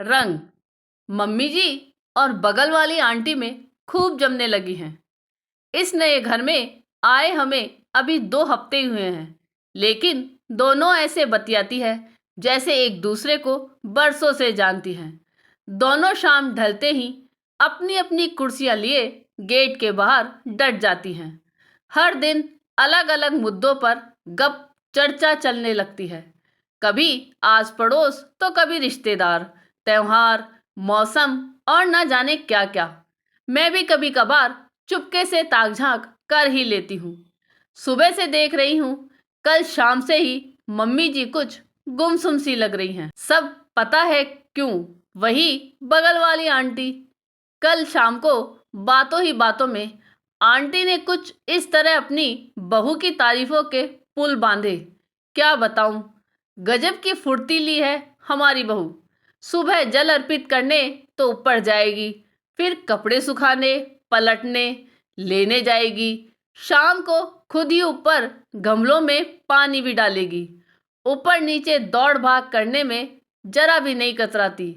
रंग मम्मी जी और बगल वाली आंटी में खूब जमने लगी हैं। इस नए घर में आए हमें अभी 2 हफ्ते ही हुए हैं, लेकिन दोनों ऐसे बतियाती है जैसे एक दूसरे को बरसों से जानती हैं। दोनों शाम ढलते ही अपनी अपनी कुर्सियां लिए गेट के बाहर डट जाती हैं। हर दिन अलग अलग मुद्दों पर गप चर्चा चलने लगती है। कभी आस पड़ोस तो कभी रिश्तेदार, त्योहार, मौसम और न जाने क्या क्या। मैं भी कभी कभार चुपके से ताक झांक कर ही लेती हूँ। सुबह से देख रही हूँ, कल शाम से ही मम्मी जी कुछ गुमसुम सी लग रही हैं। सब पता है क्यों? वही बगल वाली आंटी। कल शाम को बातों ही बातों में आंटी ने कुछ इस तरह अपनी बहू की तारीफों के पुल बांधे, क्या बताऊं। गजब की फुर्तीली है हमारी बहू। सुबह जल अर्पित करने तो ऊपर जाएगी, फिर कपड़े सुखाने, पलटने, लेने जाएगी। शाम को खुद ही ऊपर गमलों में पानी भी डालेगी। ऊपर नीचे दौड़ भाग करने में जरा भी नहीं कतराती।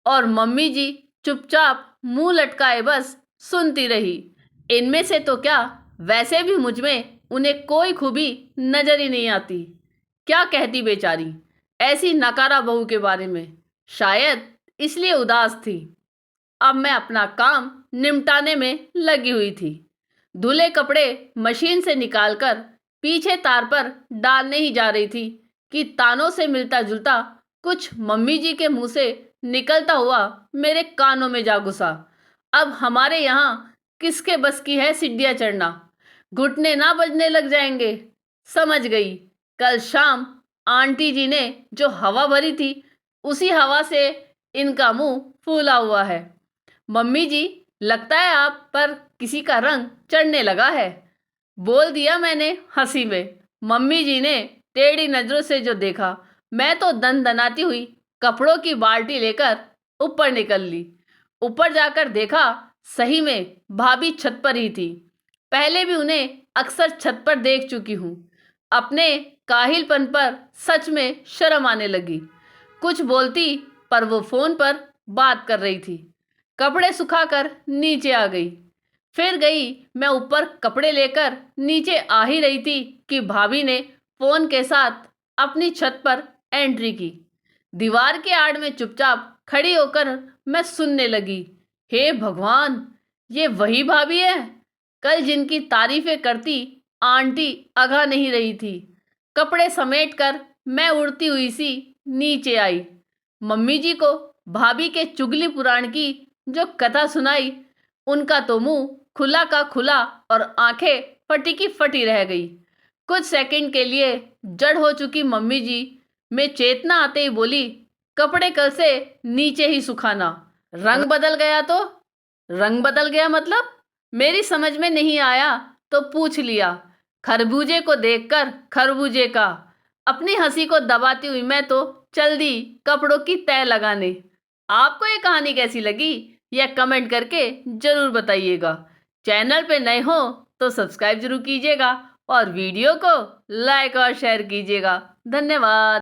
और मम्मी जी चुपचाप मुंह लटकाए बस सुनती रही। इनमें से तो क्या, वैसे भी मुझ में उन्हें कोई खूबी नजर ही नहीं आती। क्या कहती बेचारी ऐसी नकारा बहू के बारे में। शायद इसलिए उदास थी। अब मैं अपना काम निमटाने में लगी हुई थी। धुले कपड़े मशीन से निकालकर पीछे तार पर डालने ही जा रही थी कि तानों से मिलता जुलता कुछ मम्मी जी के मुंह से निकलता हुआ मेरे कानों में जा घुसा। अब हमारे यहाँ किसके बस की है सीढ़ियाँ चढ़ना? घुटने ना बजने लग जाएंगे। समझ गई। कल शाम आंटी जी ने जो हवा भरी थी, उसी हवा से इनका मुंह फूला हुआ है। मम्मी जी, लगता है आप पर किसी का रंग चढ़ने लगा है, बोल दिया मैंने हंसी में। मम्मी जी ने टेढ़ी नजरों से जो देखा, मैं तो दनदनाती हुई कपड़ों की बाल्टी लेकर ऊपर निकल ली। ऊपर जाकर देखा, सही में भाभी छत पर ही थी। पहले भी उन्हें अक्सर छत पर देख चुकी हूँ। अपने काहिलपन पर सच में शर्म आने लगी। कुछ बोलती, पर वो फोन पर बात कर रही थी। कपड़े सुखाकर नीचे आ गई। फिर गई मैं ऊपर कपड़े लेकर नीचे आ ही रही थी कि भाभी ने फोन के साथ अपनी छत पर एंट्री की। दीवार के आड़ में चुपचाप खड़ी होकर मैं सुनने लगी। हे भगवान, ये वही भाभी है कल जिनकी तारीफें करती आंटी अघा नहीं रही थी। कपड़े समेटकर मैं उड़ती हुई सी नीचे आई। मम्मी जी को भाभी के चुगली पुराण की जो कथा सुनाई, उनका तो मुंह खुला का खुला और आंखें फटी की फटी रह गई। कुछ सेकंड के लिए जड़ हो चुकी मम्मी जी में चेतना आते ही बोली, कपड़े कल से नीचे ही सुखाना। रंग बदल गया तो? रंग बदल गया मतलब? मेरी समझ में नहीं आया तो पूछ लिया। खरबूजे को देखकर खरबूजे का। अपनी हंसी को दबाती हुई मैं तो चल दी कपड़ों की तय लगाने। आपको ये कहानी कैसी लगी, यह कमेंट करके जरूर बताइएगा। चैनल पे नए हो तो सब्सक्राइब जरूर कीजिएगा और वीडियो को लाइक और शेयर कीजिएगा। धन्यवाद।